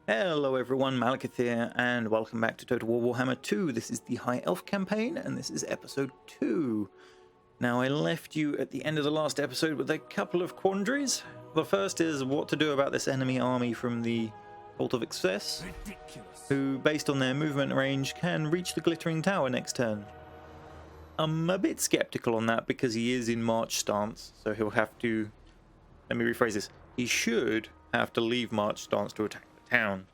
Hello everyone, Malekith here, and welcome back to Total War Warhammer 2. This is the High Elf campaign, and this is episode 2. Now, I left you at the end of the last episode with a couple of quandaries. The first is what to do about this enemy army from the Cult of Excess, who, based on their movement range, can reach the Glittering Tower next turn. I'm a bit skeptical on that because he is in march stance, so he'll have to... Let me rephrase this. He should have to leave march stance to attack town.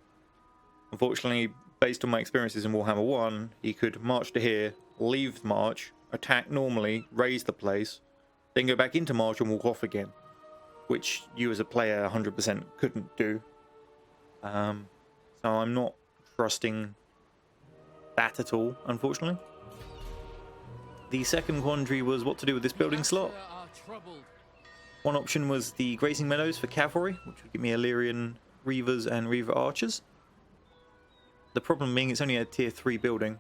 Unfortunately, based on my experiences in Warhammer 1, he could march to here, leave March, attack normally, raise the place, then go back into March and walk off again, which you as a player 100% couldn't do. So I'm not trusting that at all, unfortunately. The second quandary was what to do with this building slot. One option was the grazing meadows for cavalry, which would give me Illyrian Reavers and Reaver Archers. The problem being it's only a tier 3 building,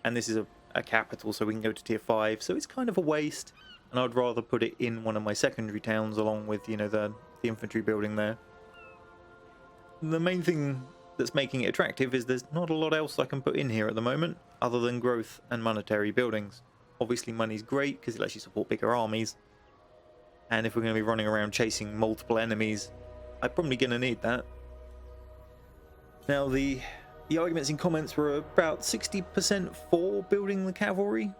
and this is a capital, so we can go to tier 5, so it's kind of a waste, and I'd rather put it in one of my secondary towns along with, you know, the infantry building there. The main thing that's making it attractive is there's not a lot else I can put in here at the moment, other than growth and monetary buildings. Obviously money's great because it lets you support bigger armies, and if we're going to be running around chasing multiple enemies, I'm probably going to need that. Now, the arguments in comments were about 60% for building the cavalry,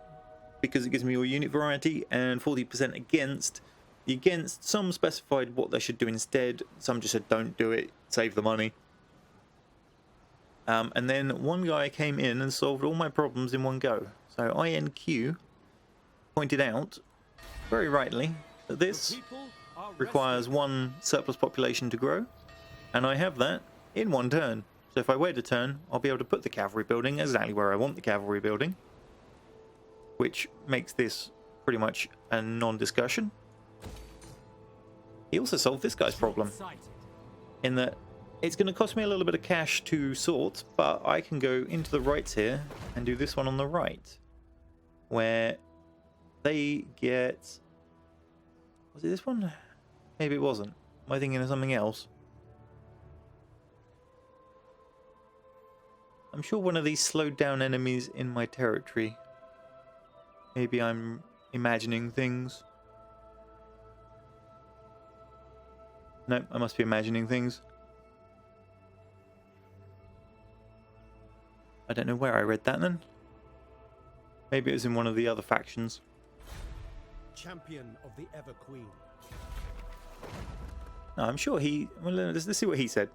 because it gives me more unit variety, and 40% against. The against, some specified what they should do instead, some just said don't do it, save the money. And then one guy came in and solved all my problems in one go. So INQ pointed out, very rightly, that this requires one surplus population to grow, and I have that in one turn. So if I wait a turn, I'll be able to put the cavalry building exactly where I want the cavalry building, which makes this pretty much a non-discussion. He also solved this guy's problem, in that it's going to cost me a little bit of cash to sort, but I can go into the rights here and do this one on the right, where they get... Was it this one? Maybe it wasn't. Am I thinking of something else? I'm sure one of these slowed down enemies in my territory. Maybe I'm imagining things. No, I must be imagining things. I don't know where I read that then. Maybe it was in one of the other factions. Champion of the Ever Queen. No, I'm sure he... Well, let's see what he said.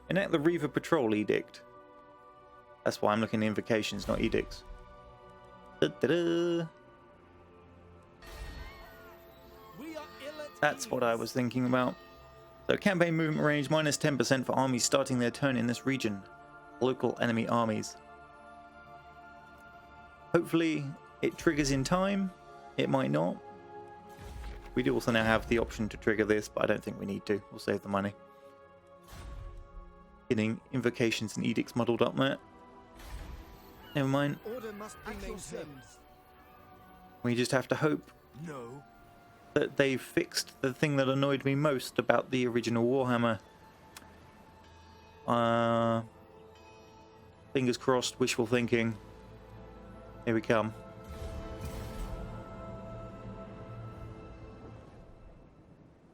Enact the Reaver Patrol Edict. That's why I'm looking at invocations, not edicts. That's what I was thinking about. So campaign movement range minus 10% for armies starting their turn in this region. Local enemy armies. Hopefully it triggers in time. It might not. We do also now have the option to trigger this, but I don't think we need to. We'll save the money. Getting invocations and edicts muddled up there. Never mind. Order must be maintained. We just have to hope that they've fixed the thing that annoyed me most about the original Warhammer. Fingers crossed, wishful thinking. Here we come.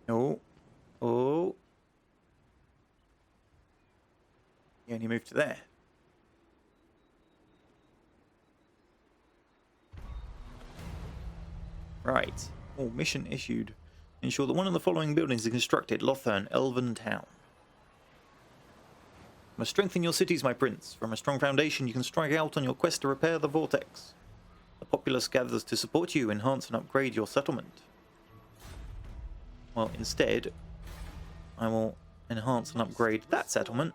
Oh. Oh. You only moved to there. Right. Oh, mission issued. Ensure that one of the following buildings is constructed. Lothern, Elven Town. Must strengthen your cities, my prince. From a strong foundation, you can strike out on your quest to repair the vortex. The populace gathers to support you, enhance and upgrade your settlement. Well, instead, I will enhance and upgrade that settlement.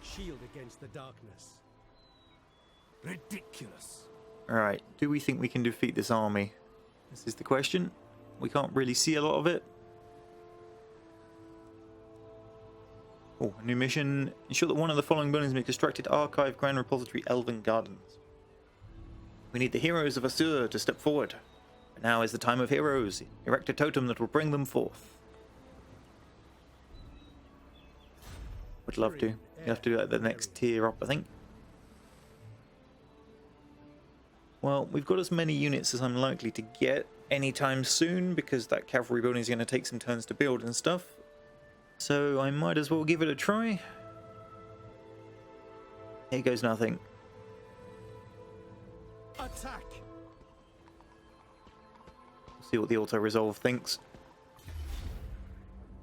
Shield against the darkness. Ridiculous. Alright, do we think we can defeat this army? This is the question. We can't really see a lot of it. Oh, a new mission. Ensure that one of the following buildings be constructed. Archive, Grand Repository, Elven Gardens. We need the heroes of Asur to step forward. But now is the time of heroes. Erect a totem that will bring them forth. Would love to. You have to do that the next tier up, I think. Well, we've got as many units as I'm likely to get anytime soon, because that cavalry building is going to take some turns to build and stuff. So I might as well give it a try. Here goes nothing. Attack! See what the auto-resolve thinks.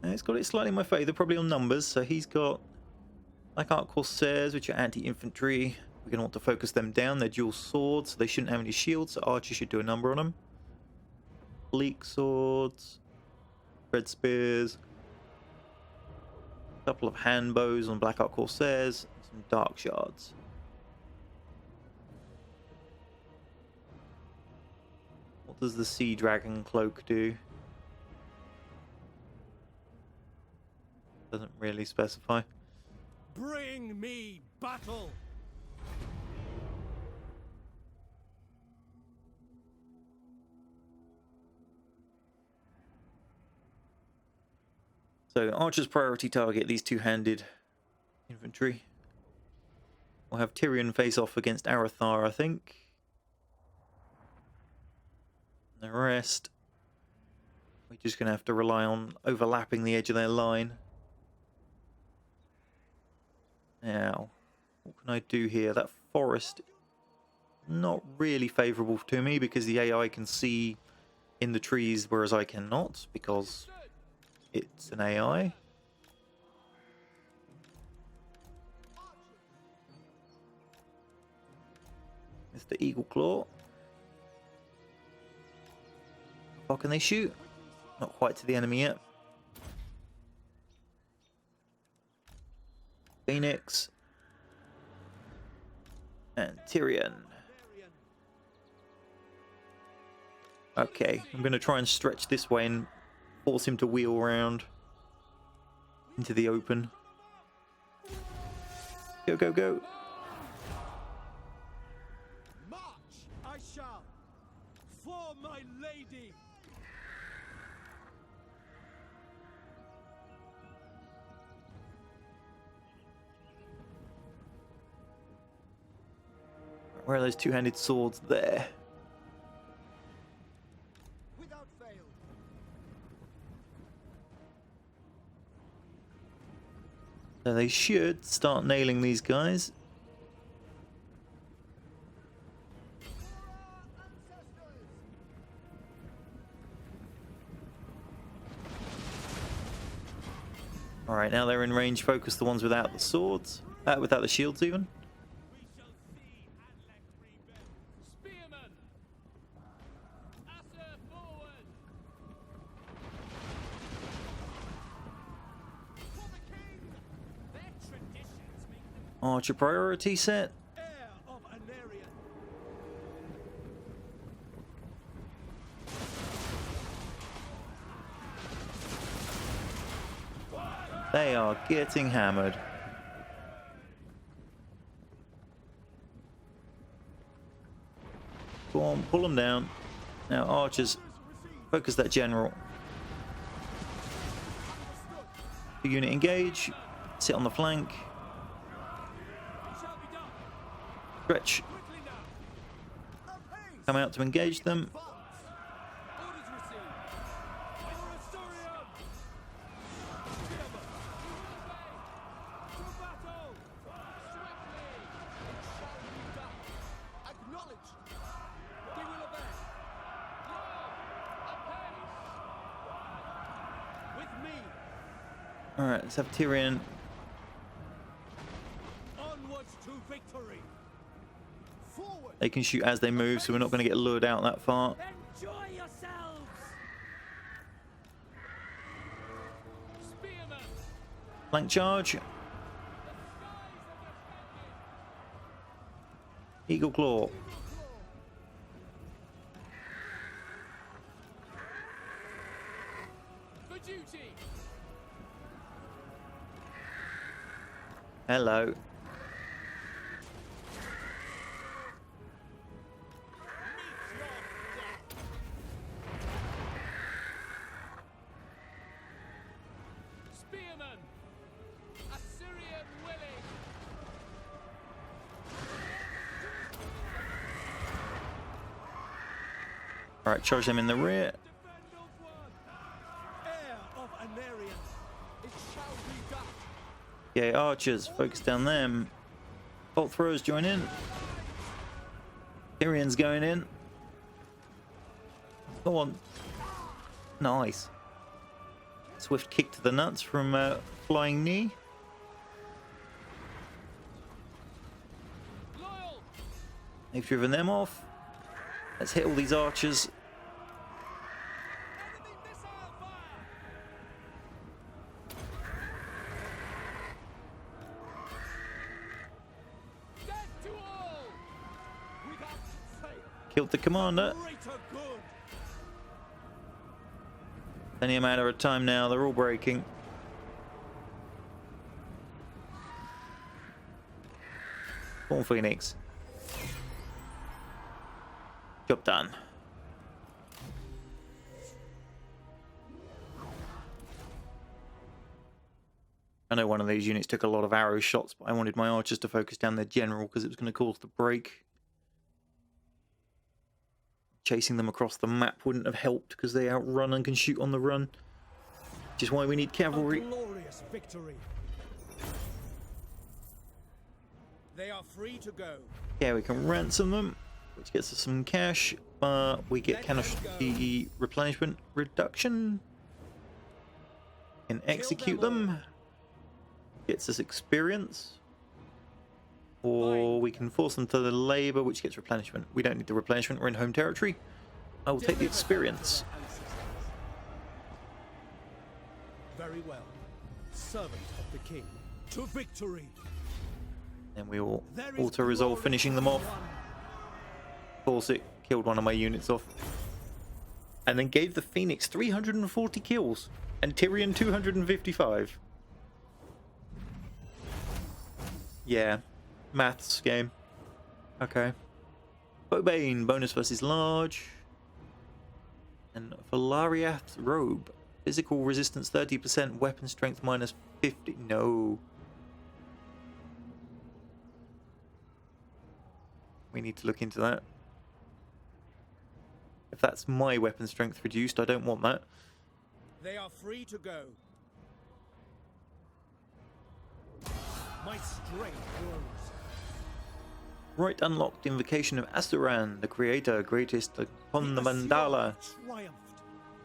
It's got it slightly in my favour, probably on numbers. So he's got like Arc Corsairs, which are anti-infantry. We're going to want to focus them down. They're dual swords, so they shouldn't have any shields, so archers should do a number on them. Bleak swords, red spears, a couple of hand bows on Black Arc Corsairs, some dark shards. What does the Sea Dragon cloak do? Doesn't really specify. Bring me battle! So archers priority target these two-handed infantry. We'll have Tyrion face off against Arathar, I think. The rest, we're just going to have to rely on overlapping the edge of their line. Now, what can I do here? That forest, not really favourable to me because the AI can see in the trees, whereas I cannot because it's an AI. It's the Eagle Claw. How far can they shoot? Not quite to the enemy yet. Phoenix. And Tyrion. Okay, I'm going to try and stretch this way and force him to wheel around into the open. Go, go, go. March! I shall! For my lady! Where are those two-handed swords there? Without fail! So they should start nailing these guys. Alright, now they're in range. Focus the ones without the swords. Without the shields even. We shall see Anlek rebuilt. Spearmen! Asser forward! For the king! Their traditions make them Archer priority set. heir of Anarion. They are getting hammered. Go on, pull them down. Now, archers, focus that general. The unit engage. Sit on the flank. It shall be done. Stretch. Quickly now. Come out to engage them. Orders received. For Asturion! Spearmen! To battle! Swiftly! It shall be done. Acknowledged. We will obey. Lord, apace! With me. Alright, let's have Tyrion. Onwards to victory. Forward. They can shoot as they move, so we're not going to get lured out that far. Enjoy yourselves. Spearmen. Flank charge. Eagle Claw. For duty. Hello. spearmen! Assyrian willing! Alright, charge them in the rear. Defend of one! Heir of Anarian! It shall be done! Okay, archers, focus down them. Bolt throwers join in. Tyrion's going in. Go on. Nice. Swift kick to the nuts from flying knee. Loyal! They've driven them off. Let's hit all these archers. Enemy missile fire! Death to all! Without fail! Killed the commander. Greater good! Only a matter of time now. They're all breaking. Spawn Phoenix. Job done. I know one of these units took a lot of arrow shots, but I wanted my archers to focus down their general because it was going to cause the break. Chasing them across the map wouldn't have helped because they outrun and can shoot on the run. Which is why we need cavalry. A glorious victory! They are free to go. Yeah, we can ransom them, which gets us some cash, but we get casualty replenishment reduction. Can execute them. Gets us experience. Or we can force them to the labor, which gets replenishment. We don't need the replenishment, we're in home territory. I will take the experience. Very well. Servant of the king. To victory! And we will There is auto-resolve glory finishing them in off. one. Force it, killed one of my units off. And then gave the Phoenix 340 kills. And Tyrion 255. Yeah. Maths game. Okay. Bobane, bonus versus large. And Valariath's robe. Physical resistance 30%, weapon strength minus 50. No. We need to look into that. If that's my weapon strength reduced, I don't want that. They are free to go. My strength grows. Right unlocked, Invocation of Asuran, the creator, greatest upon the Mandala. Triumphed.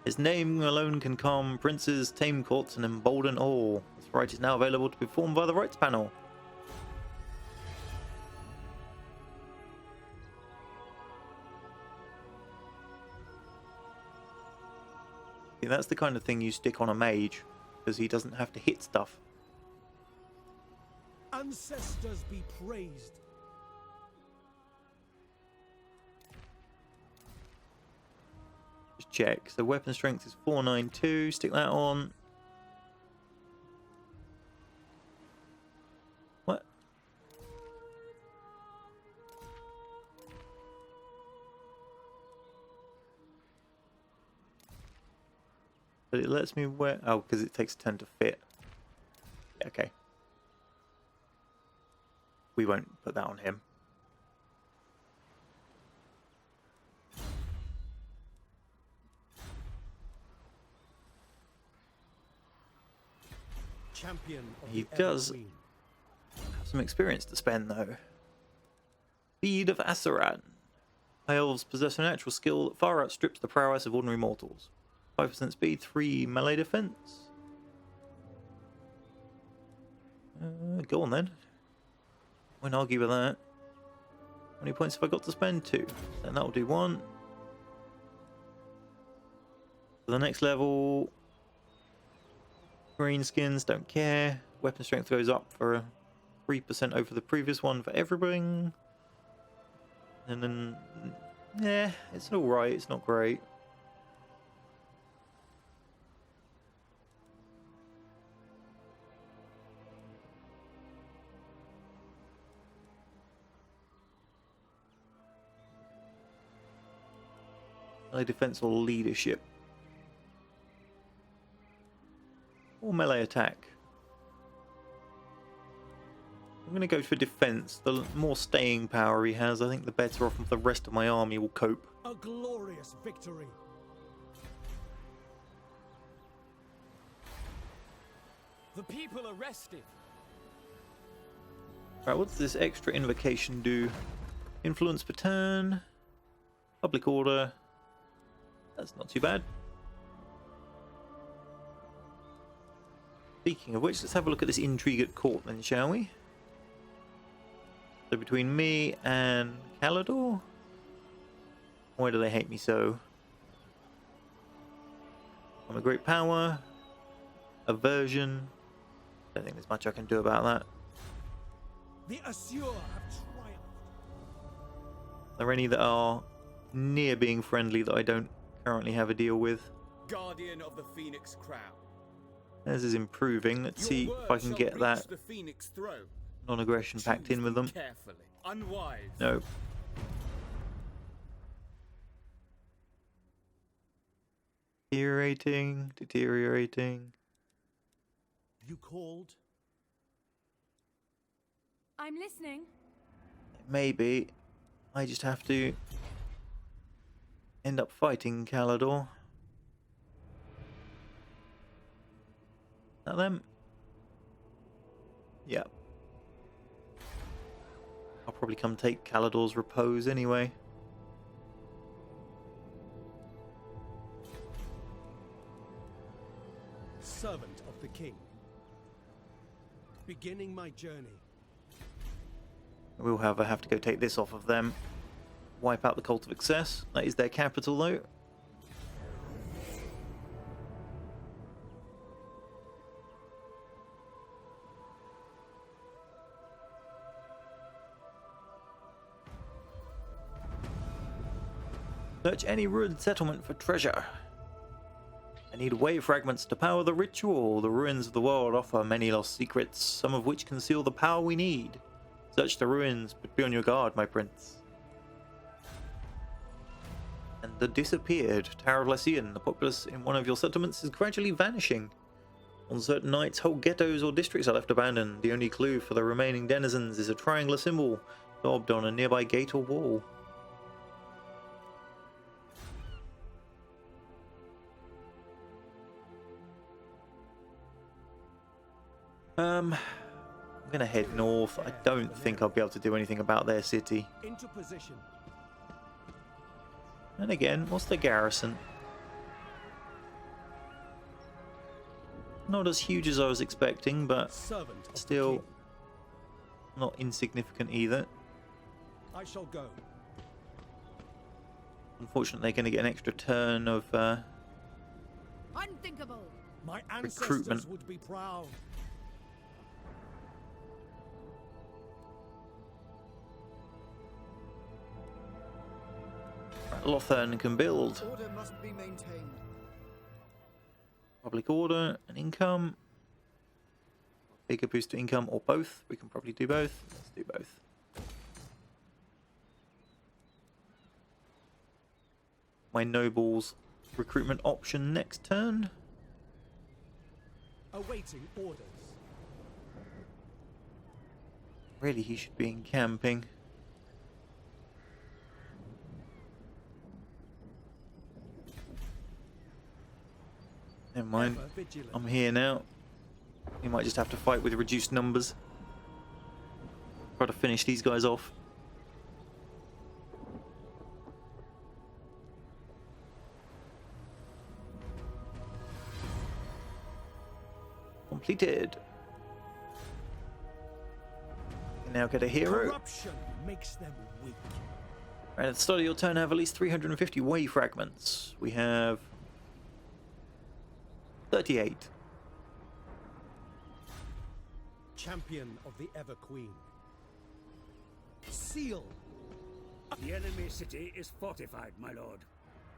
His name alone can calm princes, tame courts, and embolden all. This right is now available to be performed by the rights panel. See, that's the kind of thing you stick on a mage, because he doesn't have to hit stuff. Ancestors be praised. Just check. So weapon strength is 492. Stick that on. What? But it lets me wear... Oh, because it takes a turn to fit. Okay. We won't put that on him. Champion of He the does Evergreen. have some experience to spend, though. Speed of Asaran. High elves possess a natural skill that far outstrips the prowess of ordinary mortals. 5% speed, 3 melee defense. Go on then. Won't argue with that. How many points have I got to spend? 2. Then that'll do 1. For the next level, green skins, don't care. Weapon strength goes up for 3% over the previous one for everything. And then, yeah, it's alright, it's not great. Defense or leadership. Or melee attack? I'm going to go for defense. The more staying power he has, I think the better off the rest of my army will cope. A glorious victory. The people are restive. Right, what's this extra invocation do? Influence per turn. Public order. That's not too bad. Speaking of which, let's have a look at this intrigue at court then, shall we? So between me and Calador? Why do they hate me so? I'm a great power. Aversion. Don't think there's much I can do about that. The Assur have triumphed. Are there any that are near being friendly that I don't currently have a deal with? Guardian of the Phoenix Crown. Theirs is improving. Let's see if I can get that The Phoenix throne. non-aggression packed in with them. Carefully. Unwise. No. Deteriorating. You called? I'm listening. Maybe I just have to end up fighting Calador. Is that them? Yeah. I'll probably come take Calador's repose anyway. Servant of the king. Beginning my journey. We'll have to go take this off of them. Wipe out the Cult of Excess. That is their capital though. Search any ruined settlement for treasure. I need wave fragments to power the ritual. The ruins of the world offer many lost secrets, some of which conceal the power we need. Search the ruins, but be on your guard, my prince. And the disappeared Tower of Lycian. The populace in one of your settlements is gradually vanishing. On certain nights, whole ghettos or districts are left abandoned. The only clue for the remaining denizens is a triangular symbol daubed on a nearby gate or wall. I'm gonna head north. I don't think I'll be able to do anything about their city. Into position. And again, what's the garrison? Not as huge as I was expecting, but Servant of the still king. not insignificant either. I shall go. Unfortunately, they're going to get an extra turn of Unthinkable. My ancestors recruitment. would be proud. Lothern can build. Order must be maintained. Public order and income. Bigger boost to income or both. We can probably do both. Let's do both. My nobles recruitment option next turn. Awaiting orders. Really, he should be encamping. Never mind. Ever vigilant. I'm here now. We might just have to fight with reduced numbers. Try to finish these guys off. Completed. You now get a hero. Corruption makes them weak. Right, at the start of your turn, have at least 350 wave fragments. We have 38. Champion of the Ever Queen. Seal. The enemy city is fortified, my lord.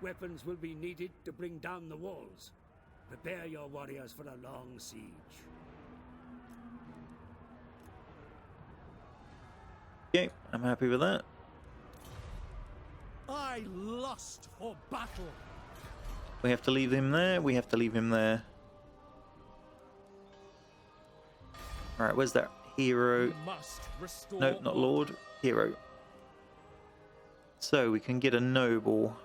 Weapons will be needed to bring down the walls. Prepare your warriors for a long siege. Okay, I'm happy with that. I lust for battle. We have to leave him there. We have to leave him there. Alright, where's that hero? You must restore Nope, not order. Lord. Hero. So we can get a noble.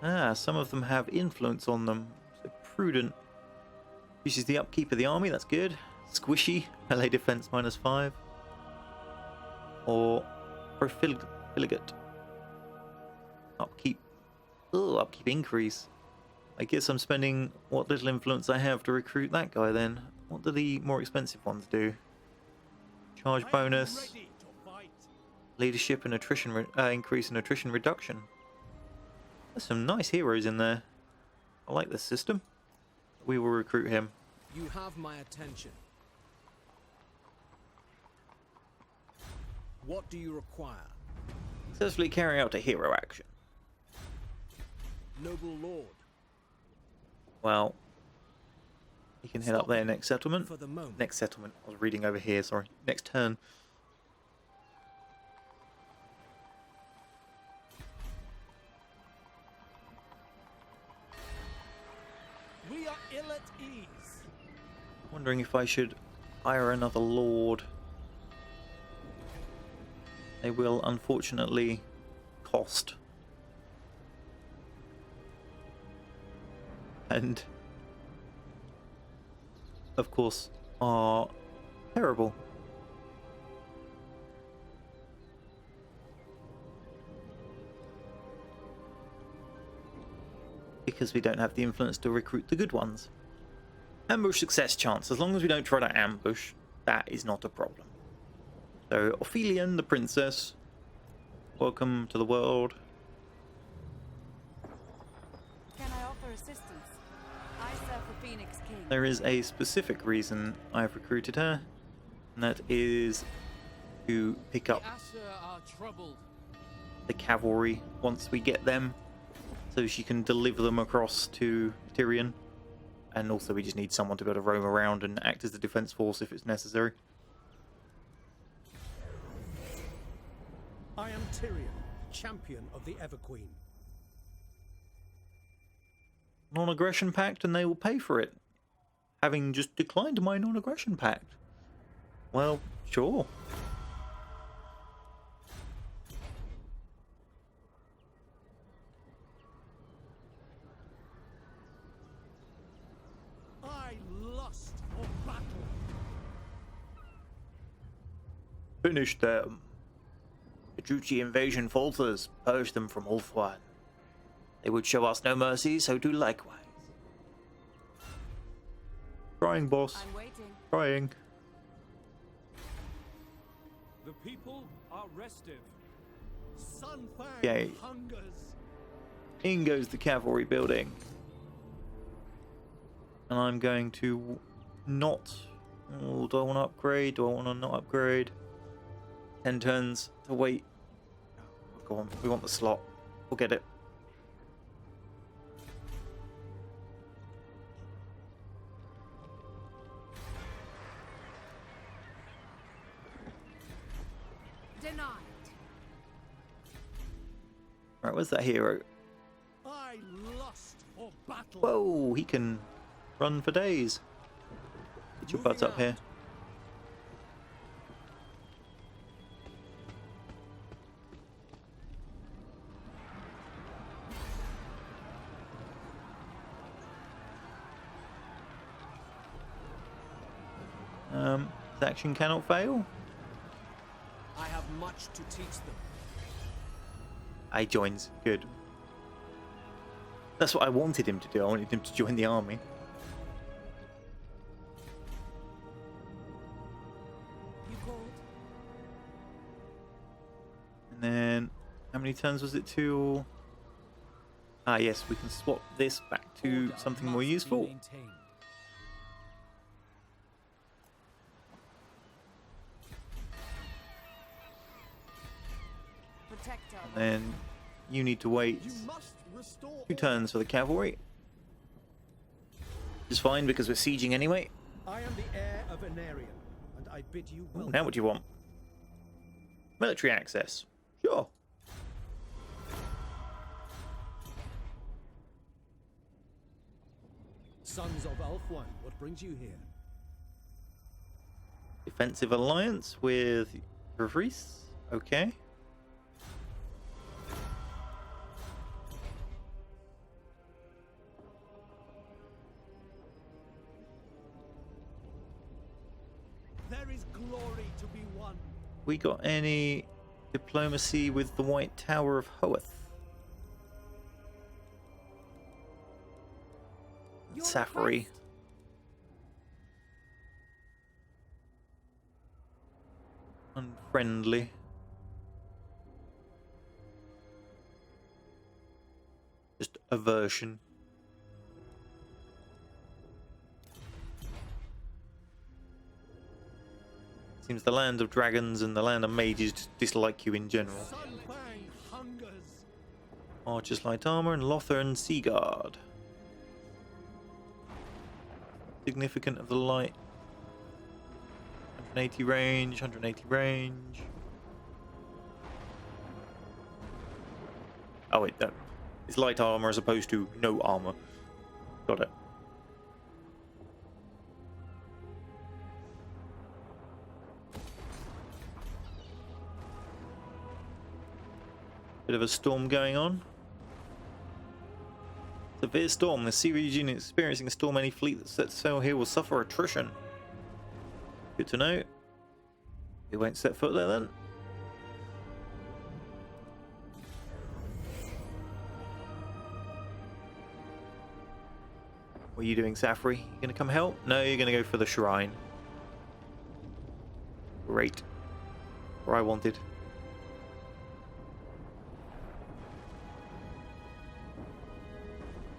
Ah, some of them have influence on them. So prudent. Uses the upkeep of the army, that's good. Squishy, melee defense -5. Or profligate. Upkeep. Oh, upkeep increase. I guess I'm spending what little influence I have to recruit that guy then. What do the more expensive ones do? Charge I am bonus, ready to fight. leadership and attrition increase and attrition reduction. There's some nice heroes in there. I like this system. We will recruit him. You have my attention. What do you require? Successfully carry out a hero action. Noble Lord, Well, he can head up there next settlement. for the moment. Next settlement. I was reading over here, sorry. Next turn. We are ill at ease. Wondering if I should hire another lord. They will unfortunately cost. And of course are terrible. Because we don't have the influence to recruit the good ones. Ambush success chance. As long as we don't try to ambush, that is not a problem. So, Ophelian, the princess. Welcome to the world. Can I offer assistance? I serve the Phoenix King. There is a specific reason I've recruited her, and that is to pick up The Asher are troubled. the cavalry once we get them, so she can deliver them across to Tyrion. And also we just need someone to be able to roam around and act as the defense force if it's necessary. I am Tyrion, champion of the Everqueen. Non-aggression pact, and they will pay for it. Having just declined my non-aggression pact. Well, sure. I lust for battle. Finish them. The Druchi invasion falters. Purge them from Ulthuan. They would show us no mercy, so do likewise. Trying, boss. I'm waiting. Trying. The people are restive. Sunfang Yay. hungers. In goes the cavalry building. And I'm going to not... Oh, do I want to upgrade? Do I want to not upgrade? 10 turns to wait. Go on, we want the slot. We'll get it. Denied. Right, where's that hero? I lust for battle. Whoa, he can run for days. Get your butts up here. His action cannot fail. I have much to teach them. He joins. Good. That's what I wanted him to do. I wanted him to join the army. You called? And then, how many turns was it to? Ah, yes, we can swap this back to Order something more must be useful. maintained. Protect our And then you need to wait You must restore 2 turns for the cavalry. Which is fine because we're sieging anyway. I am the heir of Anarion, and I bid you Ooh, welcome. now what do you want? Military access. Sure. Sons of Ulthuan, what brings you here? Defensive alliance with Reese. Okay. There is glory to be won. We got any diplomacy with the White Tower of Hoeth? Your Safari. request? Unfriendly. Just aversion. Seems the land of dragons and the land of mages just dislike you in general. Sunfang hungers. Archers light armor and Lothar and Seaguard. Significant of the light. 180 range, 180 range. Oh wait, no. It's light armor as opposed to no armor. Got it. Bit of a storm going on. Severe storm. The sea region is experiencing a storm. Any fleet that sets sail here will suffer attrition. Good to know. We won't set foot there then. What are you doing, Safri? You gonna come help? No, you're gonna go for the shrine. Great. Where I wanted.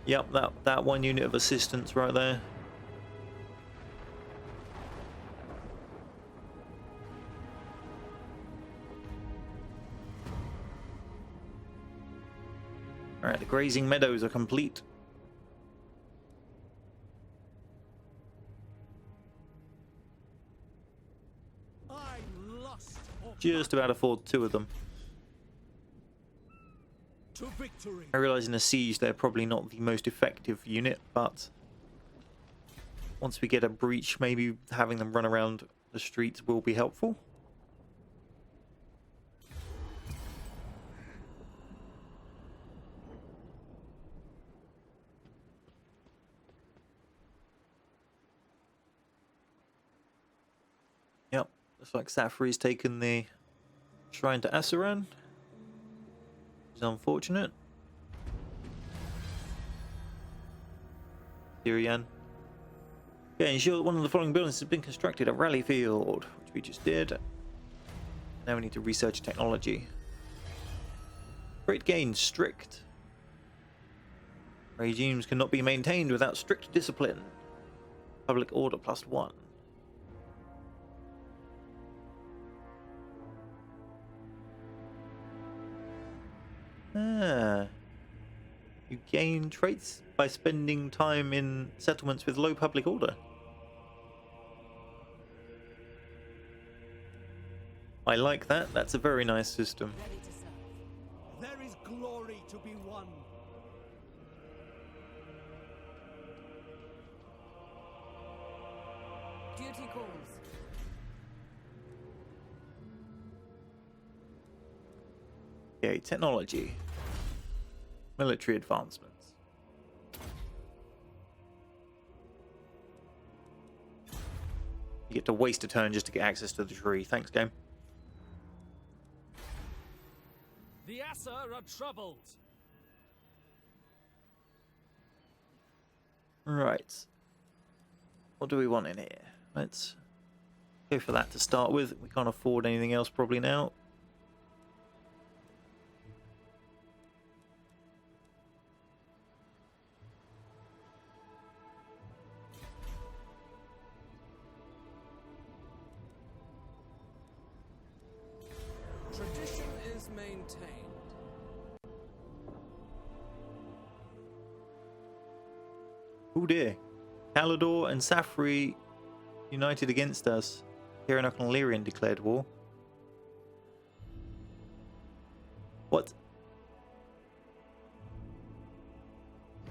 Yep, that one unit of assistance right there. Alright, the grazing meadows are complete. I lust for Just about afford 2 of them. to victory. I realise in a siege they're probably not the most effective unit, but once we get a breach, maybe having them run around the streets will be helpful. Yep, looks like Safri's taken the shrine to Asuran. Which is unfortunate. Syrian. Okay, ensure that one of the following buildings has been constructed at Rally Field, which we just did. Now we need to research technology. Great gains, strict. Regimes cannot be maintained without strict discipline. Public order +1. Ah. You gain traits by spending time in settlements with low public order. I like that. That's a very nice system. Ready to serve. There is glory to be won. Duty calls. Okay, technology. Military advancements. You get to waste a turn just to get access to the tree. Thanks, game. The Assa are troubled. Right. What do we want in here? Let's go for that to start with. We can't afford anything else probably now. Tradition is maintained. Oh dear. Calador and Safri united against us. Kiranok and Lyrian declared war. What?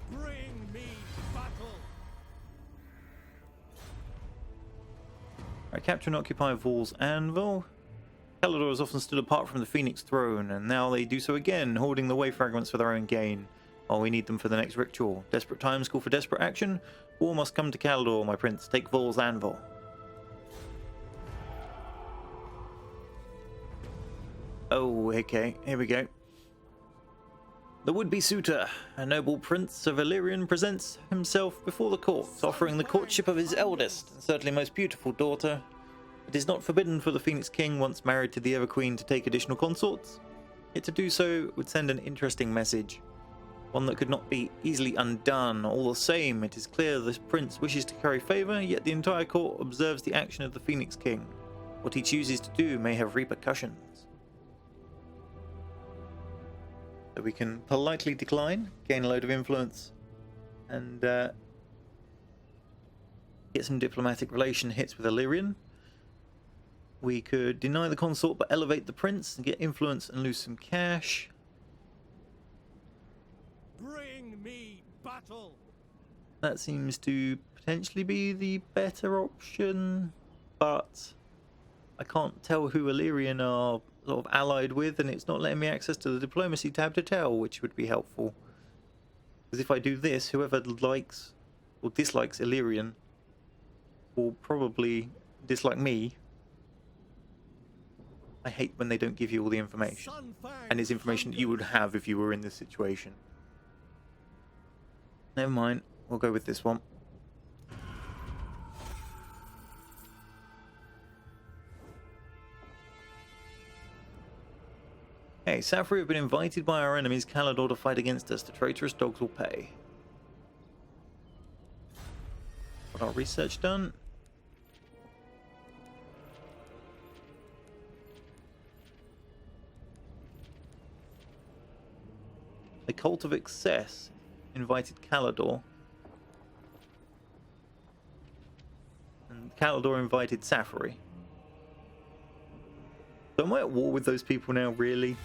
Bring me battle. Right, capture and occupy Vol's anvil. Calador has often stood apart from the Phoenix throne, and now they do so again, hoarding the way fragments for their own gain. While we need them for the next ritual. Desperate times call for desperate action. War must come to Calador, my prince. Take Vol's anvil. Oh, okay. Here we go. The would-be suitor, a noble prince of Illyrian, presents himself before the court, offering the courtship of his eldest and certainly most beautiful daughter. It is not forbidden for the Phoenix King, once married to the Ever-Queen, to take additional consorts. Yet to do so would send an interesting message. One that could not be easily undone. All the same, it is clear this prince wishes to curry favour, yet the entire court observes the action of the Phoenix King. What he chooses to do may have repercussions. So we can politely decline, gain a load of influence, and get some diplomatic relation hits with Illyrian. We could deny the consort but elevate the prince and get influence and lose some cash. Bring me battle. That seems to potentially be the better option, but I can't tell who Illyrian are sort of allied with, and it's not letting me access to the diplomacy tab to tell, which would be helpful. Because if I do this, whoever likes or dislikes Illyrian will probably dislike me. I hate when they don't give you all the information, and it's information that you would have if you were in this situation. Never mind, we'll go with this one. Hey, Safri have been invited by our enemies Calador to fight against us. The traitorous dogs will pay. Got our research done. The Cult of Excess invited Calador. And Calador invited Safri. So am I at war with those people now, really?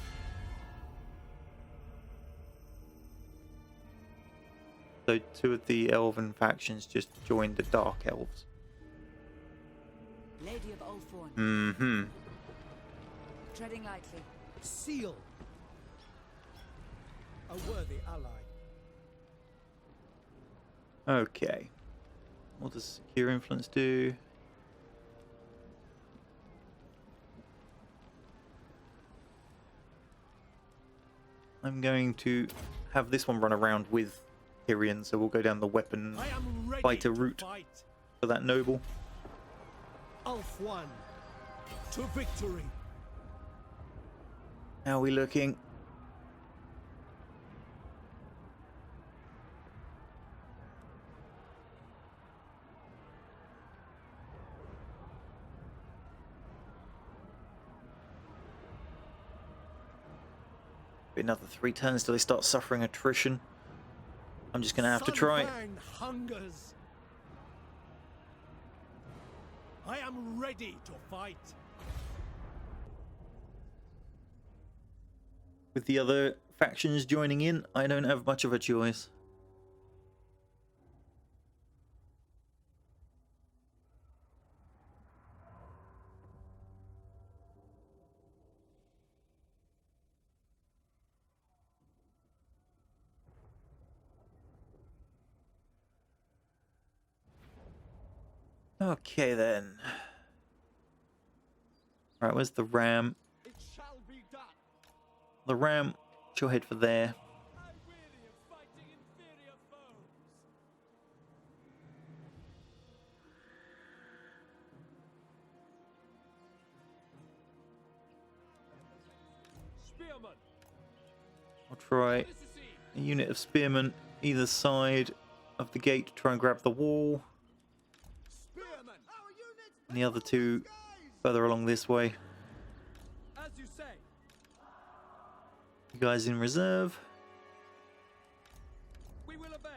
So two of the elven factions just joined the Dark Elves. Lady of Ulthorn. Mm-hmm. Treading lightly. Seal. A worthy ally. Okay. What does Secure Influence do? I'm going to have this one run around with Tyrion, so we'll go down the weapon I am ready fighter to route fight. for that noble. Ulthorn. To victory. How are we looking? Another 3 turns till they start suffering attrition. I'm just gonna have to try. Sunfang hungers. I am ready to fight. With the other factions joining in, I don't have much of a choice. Okay then. Right, where's the ram? It shall be done. The ram, she'll head for there. I weary of fighting inferior foes. Spearman. I'll try This is he. a unit of spearmen either side of the gate to try and grab the wall. Spearman. Our units. And the other two further along this way. As you say. You guys in reserve. We will obey.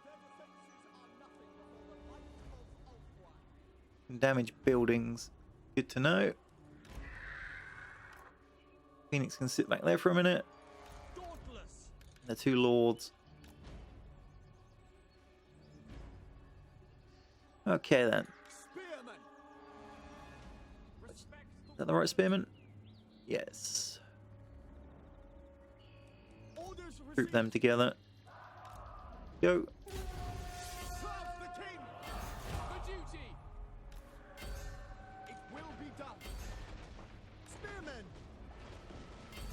Their defenses are nothing before the might of Ulthorn. Can damage buildings. Good to know. Phoenix can sit back there for a minute. Dauntless. The 2 lords Okay then. Spearmen. Is that the right spearman? Yes. Orders Group received. them together. Go. Serve the king. For duty. It will be done. Spearmen.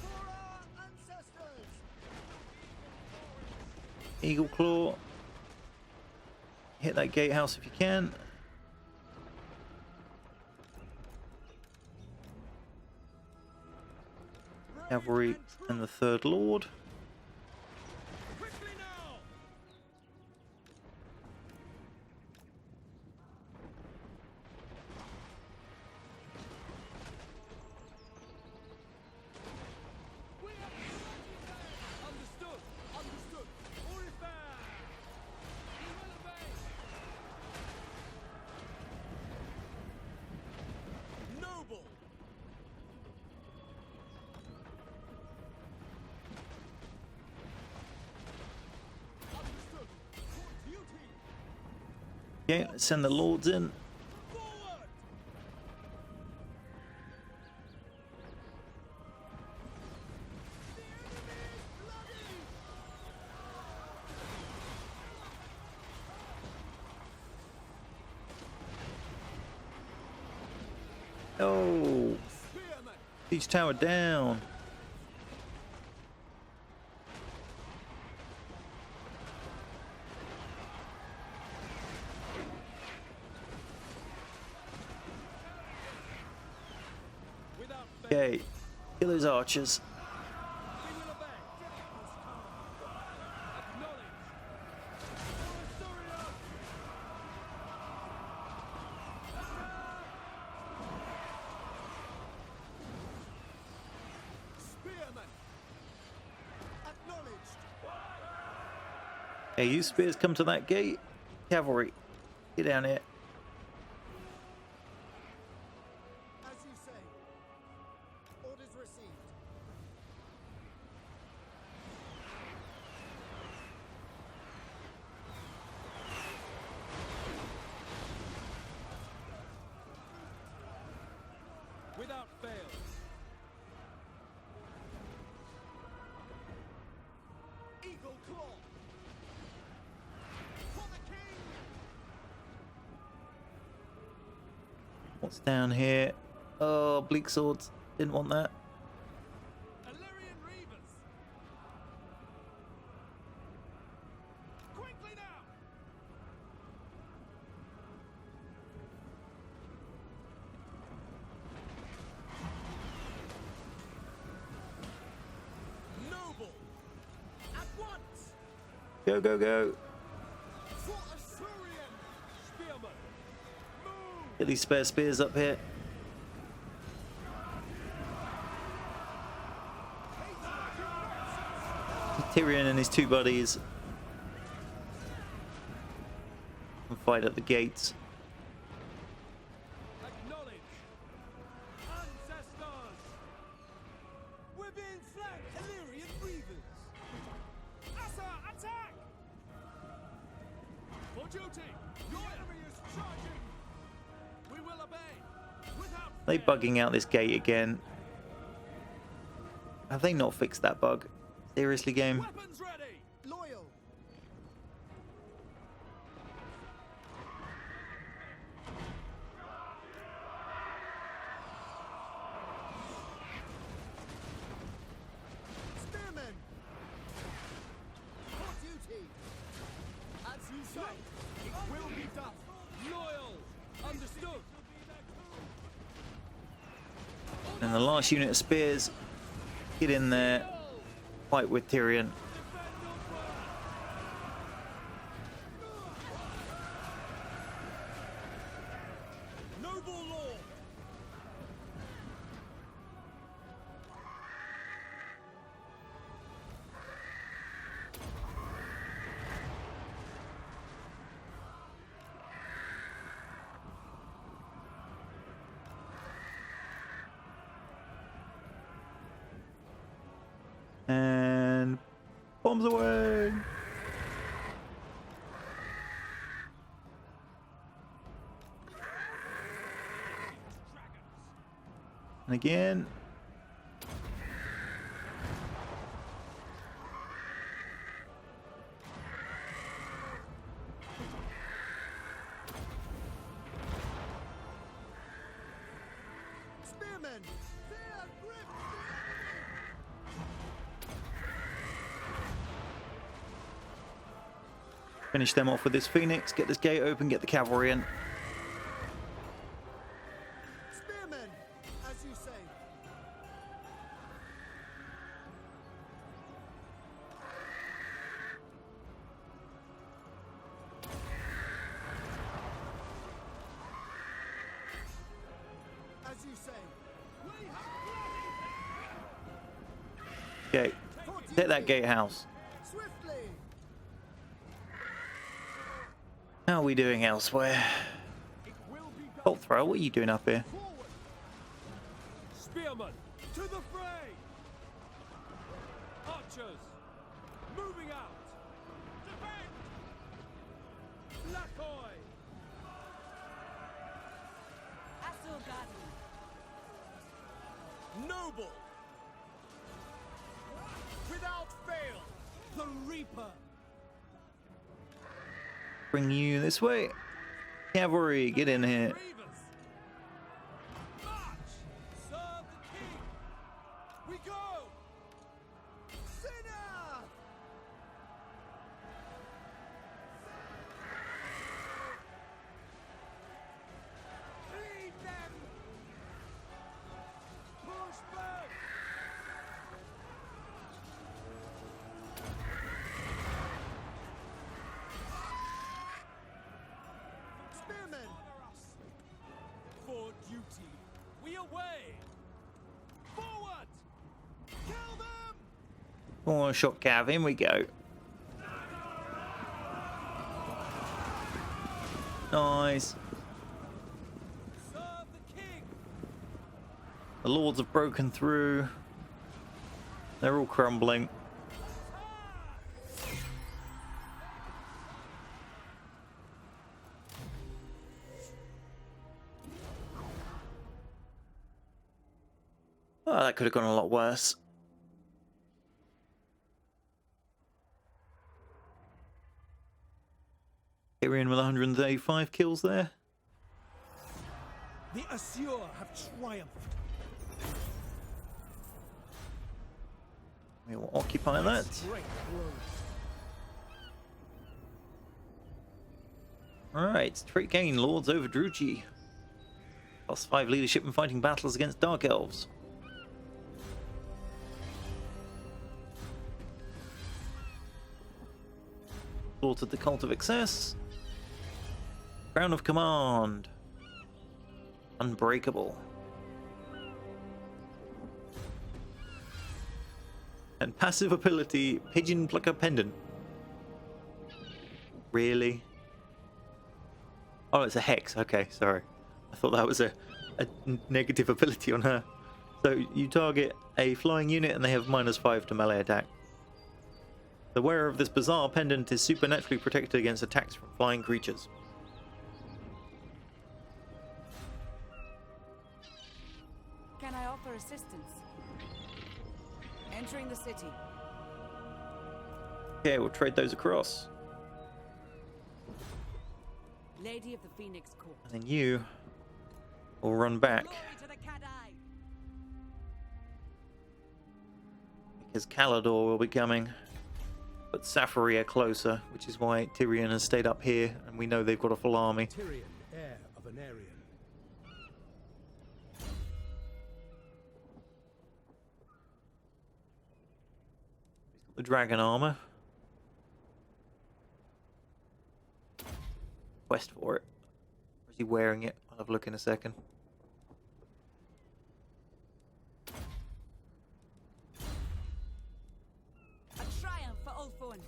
For our ancestors. Eagle Claw. Hit that gatehouse if you can. Cavalry and the Third Lord. Quickly now. We have understood. Understood. All is fair. We will obey. Noble. Understood. For duty. Okay, let's send the lords in. Forward. The enemy is bloody. Oh, Spearmen. siege tower down. Without fail. Okay, kill those archers. We will obey. Acknowledge. Historia. Spearmen. Acknowledged. Hey, you spears come to that gate. Cavalry, get down here. As you say. Orders received. Without fail. Eagle claw. For the king. What's down here? Oh, bleak swords. Didn't want that. Illyrian reavers. Quickly now. Noble. At once. Go, go, go. For Assyrian. Spearmen. Move. Get these spare spears up here. Tyrion and his two buddies can fight at the gates. Acknowledge. Ancestors. We're being flanked. Illyrian reavers. Assa, attack. For duty. Your enemy is charging. We will obey. Without They fear. bugging out this gate again. Have they not fixed that bug? Seriously, game? Weapons ready. Loyal. Spearmen. For duty. As you say, it will be done. Loyal. Understood. And the last unit of spears, get in there, fight with Tyrion. Noble lord. And bombs away. And again. Spearmen! Fear grips Finish them off with this Phoenix. Get this gate open. Get the cavalry in. Spearmen! As you say. As you say. We have Okay. Hit that gatehouse. swiftly! How are we doing elsewhere? It will be done. Bolt thrower, what are you doing up here? Forward! Spearmen! To the fray! Archers! Moving out! Defend! Lacoy! Assault Garden. Noble! Without fail! The Reaper! Bring you this way. Cavalry, get in here. Reavers! March! Serve the king! We go! Sinner! Lead them! Push back! Spearmen! For duty! We away! Forward! Kill them! Oh, shot cav, in we go. Nice. Serve the king! The lords have broken through. They're all crumbling. Oh, that could have gone a lot worse. Tyrion with 135 kills there. The Assur have triumphed. We will occupy that. Great blows. Alright, trait gain, Lords over Druchi. +5 leadership in fighting battles against Dark Elves. Slaughtered the Cult of Excess. Crown of Command. Unbreakable. And passive ability, Pigeon Plucker Pendant. Really? Oh, it's a hex. Okay, sorry. I thought that was a negative ability on her. So you target a flying unit and they have -5 to melee attack. The wearer of this bizarre pendant is supernaturally protected against attacks from flying creatures. Can I offer assistance? Entering the city. Okay, we'll trade those across. Lady of the Phoenix Court. And then you will run back. Glory to the Cat-Eye! Because Calador will be coming. But Safaria closer, which is why Tyrion has stayed up here, and we know they've got a full army. Tyrion, heir of Anarion. The dragon armor. Quest for it. Or is he wearing it? I'll have a look in a second. A triumph for Ulthuan.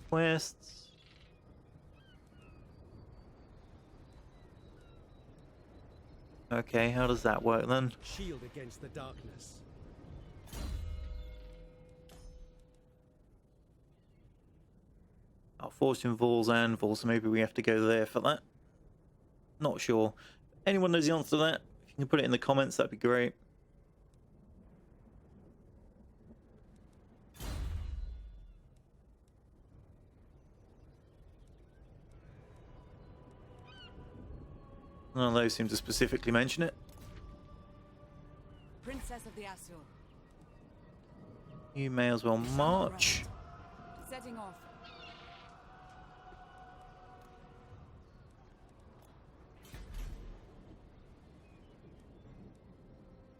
Quests. Okay, how does that work then? Shield against the darkness. Oh, Fortune Falls Anvil, so maybe we have to go there for that. Not sure. anyone knows the answer to that, if you can put it in the comments, that'd be great. None of those seem to specifically mention it. Princess of the Azure. You may as well march. Setting off.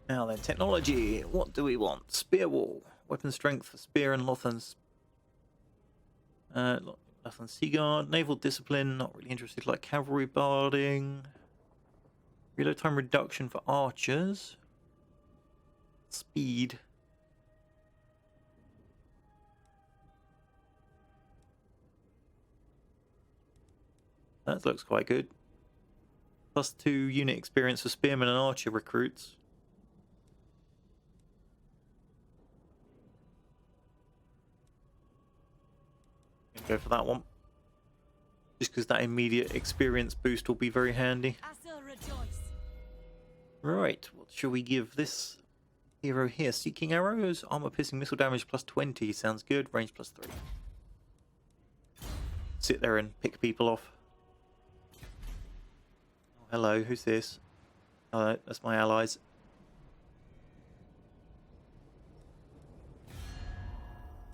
Now then, technology. What do we want? Spear wall. Weapon strength for spear and Lothan's. Lothan's sea guard. Naval discipline. Not really interested. Like cavalry barding. Reload time reduction for archers. Speed. That looks quite good. +2 unit experience for spearmen and archer recruits. Go for that one. Just because that immediate experience boost will be very handy. Azure rejoice. Right, what shall we give this hero here? Seeking arrows, armor piercing missile damage +20. Sounds good. Range +3. Sit there and pick people off. Oh, hello, who's this? Oh, that's my allies.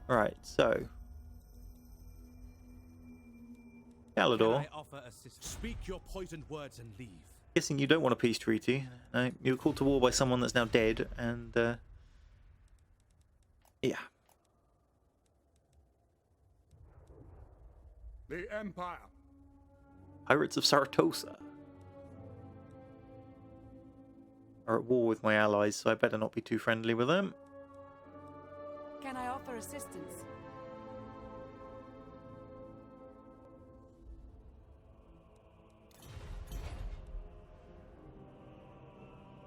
Right, so Galador. I offer assistance? Speak your poisoned words and leave. Guessing you don't want a peace treaty. No, you're called to war by someone that's now dead, and yeah. The Empire. Pirates of Saratosa are at war with my allies, so I better not be too friendly with them. Can I offer assistance?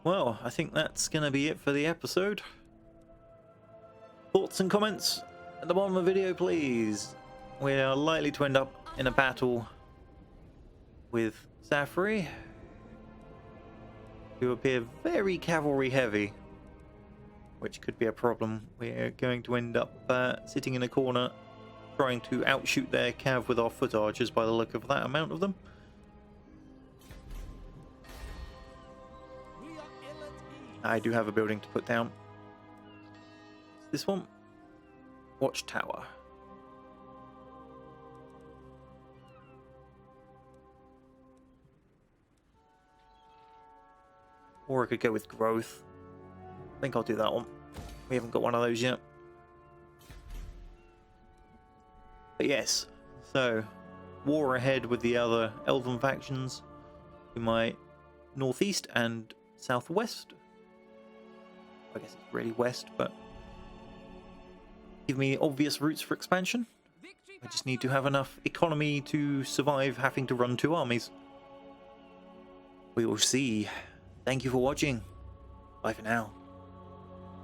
Well, I think that's going to be it for the episode. Thoughts and comments at the bottom of the video, please. We are likely to end up in a battle with Zafri, who appear very cavalry heavy, which could be a problem. We're going to end up sitting in a corner trying to outshoot their cav with our foot archers by the look of that amount of them. We are ill at ease. I do have a building to put down. This one. Watchtower. Or I could go with growth. I think I'll do that one. We haven't got one of those yet. But yes, so war ahead with the other Elven factions to my northeast and southwest. I guess it's really west, but give me obvious routes for expansion. I just need to have enough economy to survive having to run 2 armies. We will see. Thank you for watching. Bye for now.